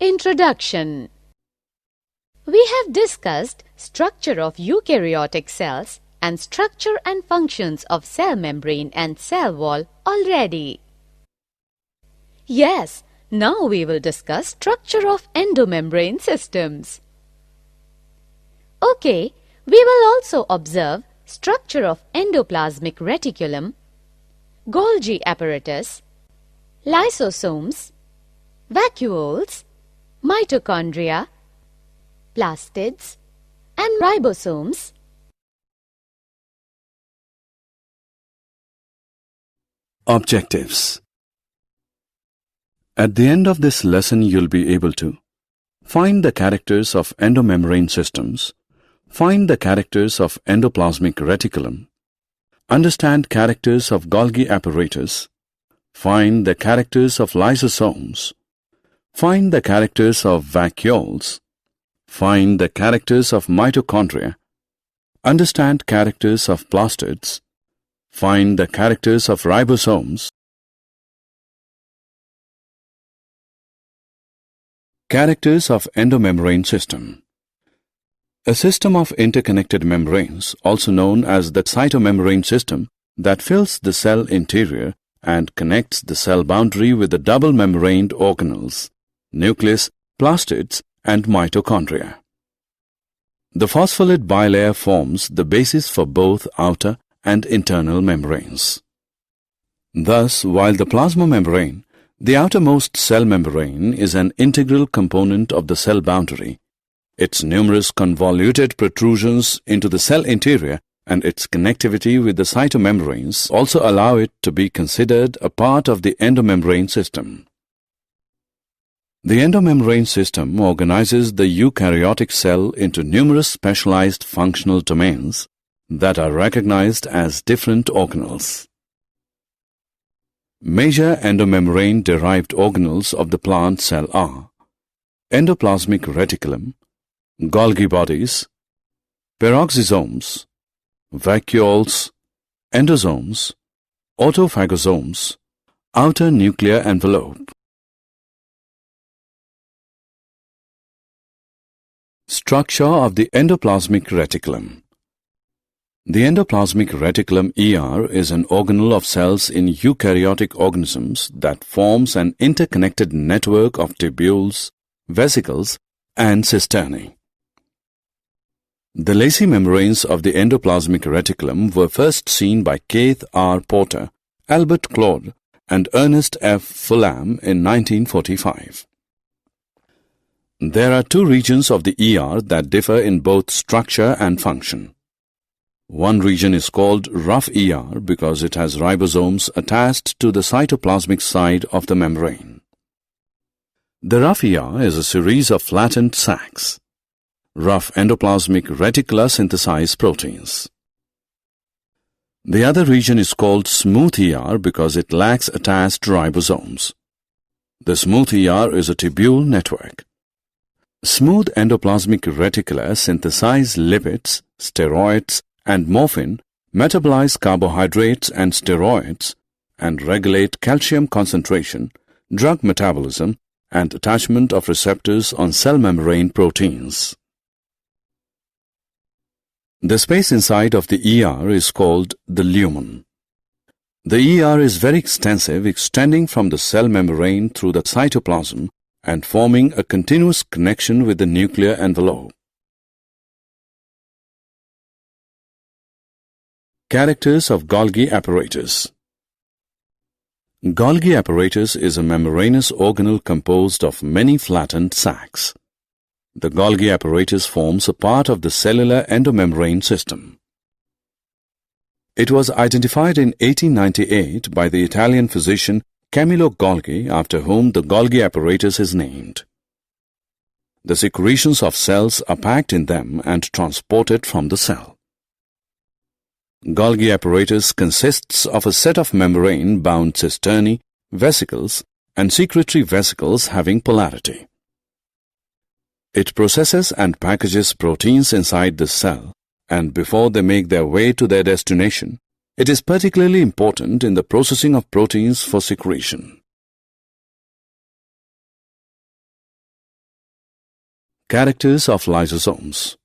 Introduction. We have discussed structure of eukaryotic cells and structure and functions of cell membrane and cell wall already. Yes, now we will discuss structure of endomembrane systems. Okay, we will also observe structure of endoplasmic reticulum, Golgi apparatus, lysosomes, vacuoles, mitochondria, plastids, and ribosomes. Objectives. At the end of this lesson, you'll be able to find the characters of endomembrane systems, find the characters of endoplasmic reticulum, understand characters of Golgi apparatus, find the characters of lysosomes, find the characters of vacuoles, find the characters of mitochondria, understand characters of plastids, find the characters of ribosomes. Characters of endomembrane system. A system of interconnected membranes, also known as the cytomembrane system, that fills the cell interior and connects the cell boundary with the double-membraned organelles, nucleus, plastids, and mitochondria. The phospholipid bilayer forms the basis for both outer and internal membranes. Thus, while the plasma membrane, the outermost cell membrane, is an integral component of the cell boundary, its numerous convoluted protrusions into the cell interior and its connectivity with the cytomembranes also allow it to be considered a part of the endomembrane system. The endomembrane system organizes the eukaryotic cell into numerous specialized functional domains that are recognized as different organelles. Major endomembrane-derived organelles of the plant cell are endoplasmic reticulum, Golgi bodies, peroxisomes, vacuoles, endosomes, autophagosomes, outer nuclear envelope. Structure of the endoplasmic reticulum. The endoplasmic reticulum ER is an organelle of cells in eukaryotic organisms that forms an interconnected network of tubules, vesicles, and cisternae. The lacy membranes of the endoplasmic reticulum were first seen by Keith R. Porter, Albert Claude, and Ernest F. Fulham in 1945. There are two regions of the ER that differ in both structure and function. One region is called rough ER because it has ribosomes attached to the cytoplasmic side of the membrane. The rough ER is a series of flattened sacs. Rough endoplasmic reticula synthesize proteins. The other region is called smooth ER because it lacks attached ribosomes. The smooth ER is a tubule network. Smooth endoplasmic reticula synthesize lipids, steroids, and morphine, metabolize carbohydrates and steroids, and regulate calcium concentration, drug metabolism, and attachment of receptors on cell membrane proteins. The space inside of the ER is called the lumen. The ER is very extensive, extending from the cell membrane through the cytoplasm and forming a continuous connection with the nuclear envelope. Characters of Golgi apparatus. Golgi apparatus is a membranous organelle composed of many flattened sacs. The Golgi apparatus forms a part of the cellular endomembrane system. It was identified in 1898 by the Italian physician Camillo Golgi, after whom the Golgi apparatus is named. The secretions of cells are packed in them and transported from the cell. Golgi apparatus consists of a set of membrane-bound cisternae, vesicles, and secretory vesicles having polarity. It processes and packages proteins inside the cell, and before they make their way to their destination, it is particularly important in the processing of proteins for secretion. Characters of lysosomes.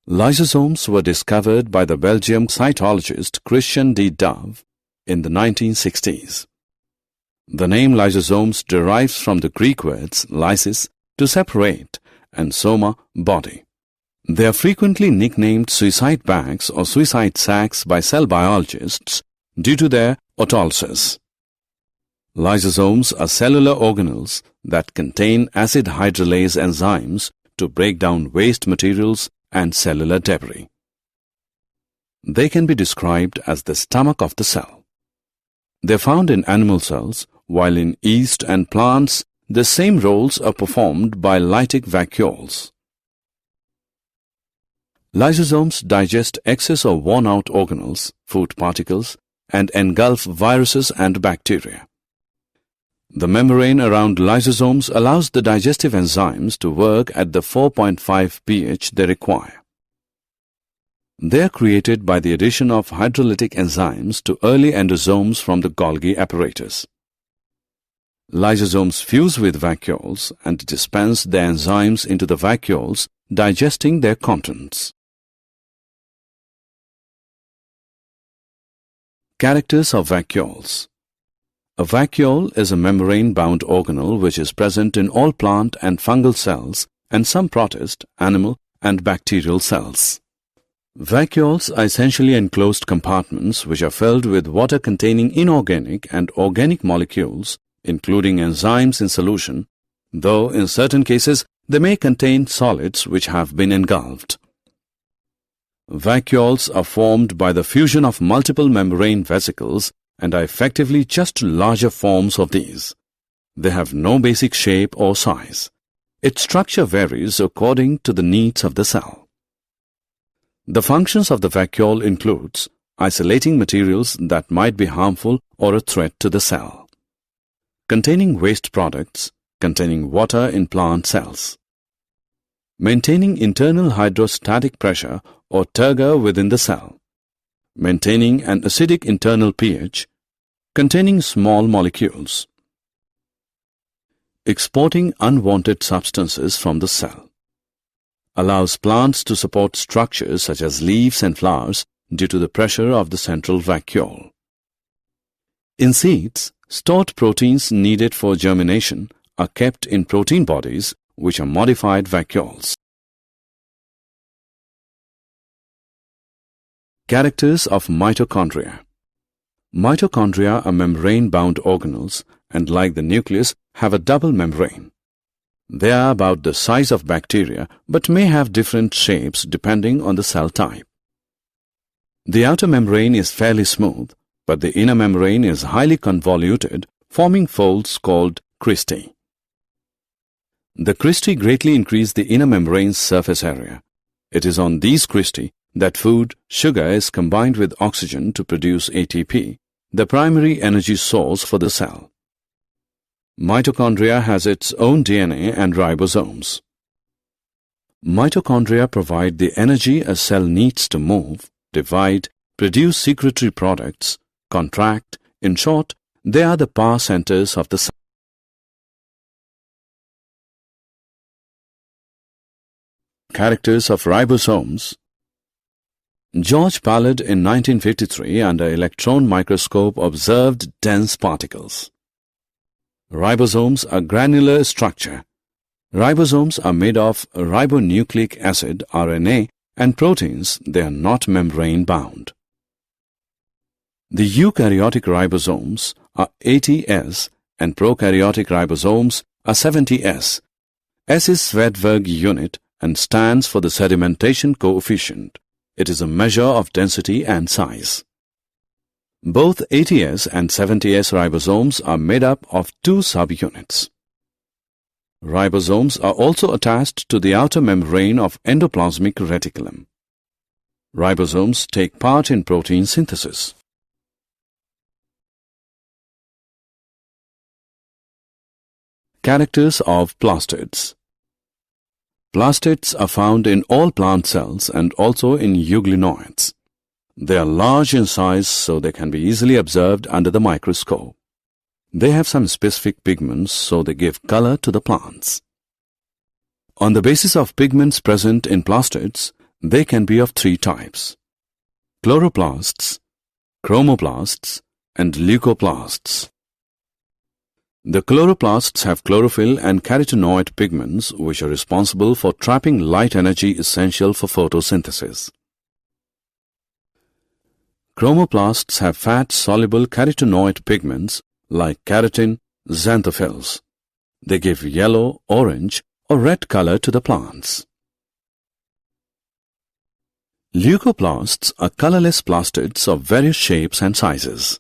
Lysosomes were discovered by the Belgian cytologist Christian D. Dove in the 1960s. The name lysosomes derives from the Greek words lysis, to separate, and soma, body. They are frequently nicknamed suicide bags or suicide sacs by cell biologists due to their autolysis. Lysosomes are cellular organelles that contain acid hydrolase enzymes to break down waste materials and cellular debris. They can be described as the stomach of the cell. They are found in animal cells, while in yeast and plants, the same roles are performed by lytic vacuoles. Lysosomes digest excess or worn-out organelles, food particles, and engulf viruses and bacteria. The membrane around lysosomes allows the digestive enzymes to work at the 4.5 pH they require. They are created by the addition of hydrolytic enzymes to early endosomes from the Golgi apparatus. Lysosomes fuse with vacuoles and dispense their enzymes into the vacuoles, digesting their contents. Characters of vacuoles. A vacuole is a membrane-bound organelle which is present in all plant and fungal cells and some protist, animal, and bacterial cells. Vacuoles are essentially enclosed compartments which are filled with water-containing inorganic and organic molecules, including enzymes in solution, though in certain cases they may contain solids which have been engulfed. Vacuoles are formed by the fusion of multiple membrane vesicles and are effectively just larger forms of these. They have no basic shape or size. Its structure varies according to the needs of the cell. The functions of the vacuole includes isolating materials that might be harmful or a threat to the cell, containing waste products, containing water in plant cells, maintaining internal hydrostatic pressure or turgor within the cell, maintaining an acidic internal pH, containing small molecules, exporting unwanted substances from the cell, allows plants to support structures such as leaves and flowers due to the pressure of the central vacuole. In seeds, stored proteins needed for germination are kept in protein bodies which are modified vacuoles. Characters of mitochondria. Mitochondria are membrane-bound organelles and, like the nucleus, have a double membrane. They are about the size of bacteria but may have different shapes depending on the cell type. The outer membrane is fairly smooth, but the inner membrane is highly convoluted, forming folds called cristae. The cristae greatly increase the inner membrane's surface area. It is on these cristae that food, sugar is combined with oxygen to produce ATP, the primary energy source for the cell. Mitochondria has its own DNA and ribosomes. Mitochondria provide the energy a cell needs to move, divide, produce secretory products, contract. In short, they are the power centers of the cell. Characters of ribosomes. George Ballard in 1953 under electron microscope observed dense particles. Ribosomes are granular structure. Ribosomes are made of ribonucleic acid RNA and proteins. They are not membrane bound. The eukaryotic ribosomes are 80S and prokaryotic ribosomes are 70S. S is Svedberg unit and stands for the sedimentation coefficient. It is a measure of density and size. Both 80S and 70S ribosomes are made up of two subunits. Ribosomes are also attached to the outer membrane of endoplasmic reticulum. Ribosomes take part in protein synthesis. Characters of plastids. Plastids are found in all plant cells and also in euglenoids. They are large in size, so they can be easily observed under the microscope. They have some specific pigments, so they give color to the plants. On the basis of pigments present in plastids, they can be of three types: chloroplasts, chromoplasts, and leucoplasts. The chloroplasts have chlorophyll and carotenoid pigments which are responsible for trapping light energy essential for photosynthesis. Chromoplasts have fat-soluble carotenoid pigments like keratin, xanthophylls. They give yellow, orange, or red color to the plants. Leucoplasts are colorless plastids of various shapes and sizes.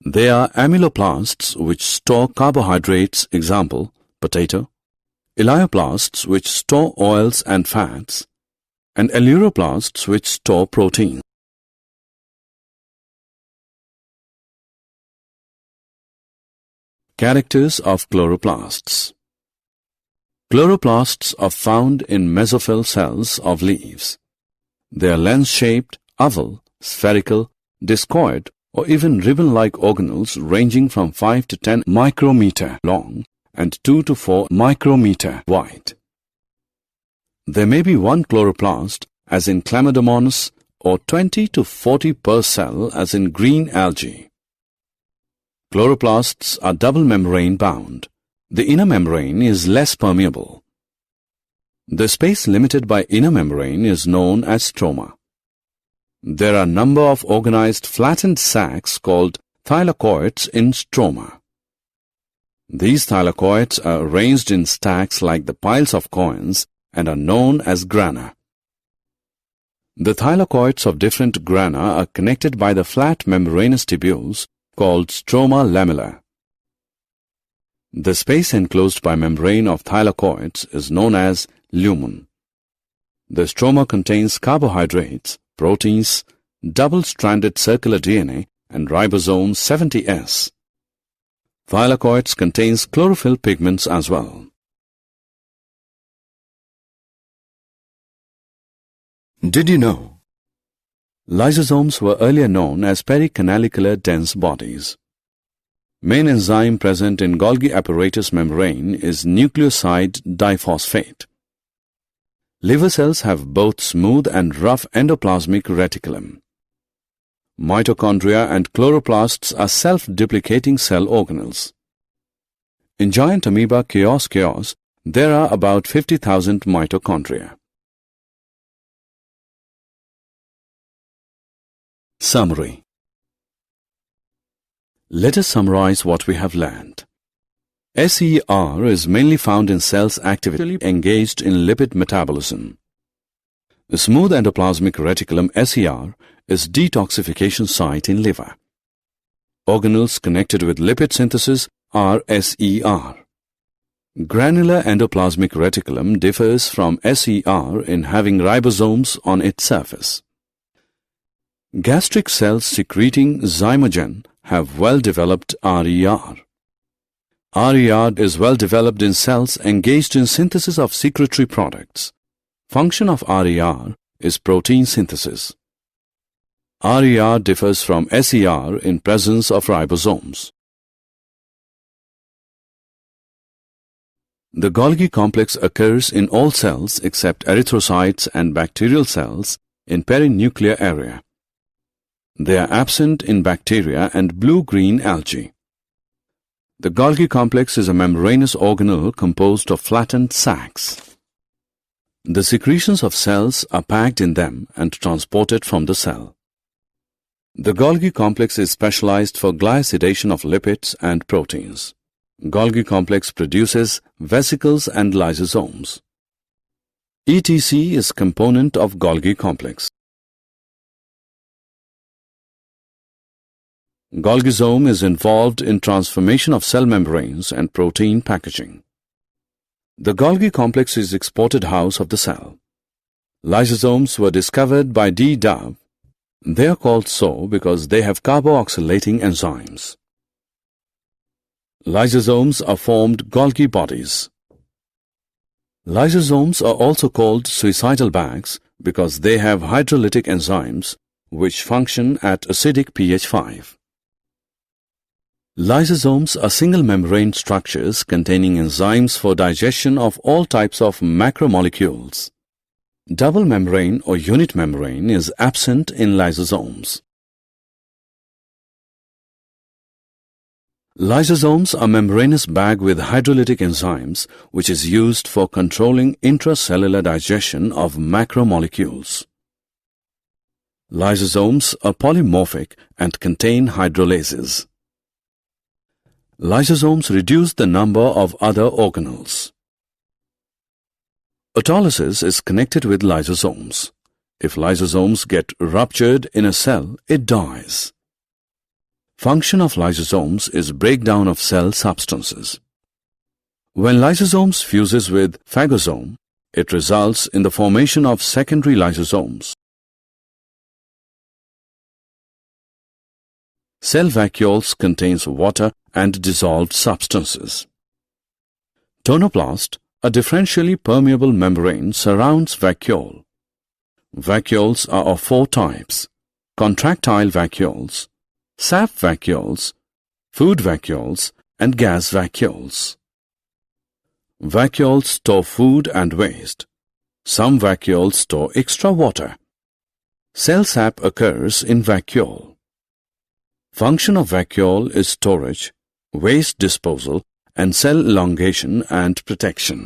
They are amyloplasts which store carbohydrates, example, potato, elaioplasts which store oils and fats, and aleuroplasts which store protein. Characters of chloroplasts. Chloroplasts are found in mesophyll cells of leaves. They are lens-shaped, oval, spherical, discoid, or even ribbon-like organelles ranging from 5 to 10 micrometer long and 2 to 4 micrometer wide. There may be one chloroplast, as in Chlamydomonas, or 20 to 40 per cell, as in green algae. Chloroplasts are double membrane bound. The inner membrane is less permeable. The space limited by inner membrane is known as stroma. There are a number of organized flattened sacs called thylakoids in stroma. These thylakoids are arranged in stacks like the piles of coins and are known as grana. The thylakoids of different grana are connected by the flat membranous tubules called stroma lamella. The space enclosed by membrane of thylakoids is known as lumen. The stroma contains carbohydrates, proteins, double-stranded circular DNA, and ribosome 70S. Thylakoids contains chlorophyll pigments as well. Did you know? Lysosomes were earlier known as pericanalicular dense bodies. Main enzyme present in Golgi apparatus membrane is nucleoside diphosphate. Liver cells have both smooth and rough endoplasmic reticulum. Mitochondria and chloroplasts are self-duplicating cell organelles. In giant amoeba chaos, there are about 50,000 mitochondria. Summary. Let us summarize what we have learned. SER is mainly found in cells actively engaged in lipid metabolism. The smooth endoplasmic reticulum SER is detoxification site in liver. Organelles connected with lipid synthesis are SER. Granular endoplasmic reticulum differs from SER in having ribosomes on its surface. Gastric cells secreting zymogen have well-developed RER. RER is well-developed in cells engaged in synthesis of secretory products. Function of RER is protein synthesis. RER differs from SER in presence of ribosomes. The Golgi complex occurs in all cells except erythrocytes and bacterial cells in perinuclear area. They are absent in bacteria and blue-green algae. The Golgi complex is a membranous organelle composed of flattened sacs. The secretions of cells are packed in them and transported from the cell. The Golgi complex is specialized for glycidation of lipids and proteins. Golgi complex produces vesicles and lysosomes. ETC is component of Golgi complex. Golgisome is involved in transformation of cell membranes and protein packaging. The Golgi complex is exported house of the cell. Lysosomes were discovered by D. Dove. They are called so because they have carboxylating enzymes. Lysosomes are formed Golgi bodies. Lysosomes are also called suicidal bags because they have hydrolytic enzymes which function at acidic pH 5. Lysosomes are single membrane structures containing enzymes for digestion of all types of macromolecules. Double membrane or unit membrane is absent in lysosomes. Lysosomes are membranous bag with hydrolytic enzymes which is used for controlling intracellular digestion of macromolecules. Lysosomes are polymorphic and contain hydrolases. Lysosomes reduce the number of other organelles. Autolysis is connected with lysosomes. If lysosomes get ruptured in a cell, it dies. Function of lysosomes is breakdown of cell substances. When lysosomes fuses with phagosome, it results in the formation of secondary lysosomes. Cell vacuoles contains water and dissolved substances. Tonoplast, a differentially permeable membrane, surrounds vacuole. Vacuoles are of 4 types: contractile vacuoles, sap vacuoles, food vacuoles, and gas vacuoles. Vacuoles store food and waste. Some vacuoles store extra water. Cell sap occurs in vacuole. Function of vacuole is storage, waste disposal, and cell elongation and protection.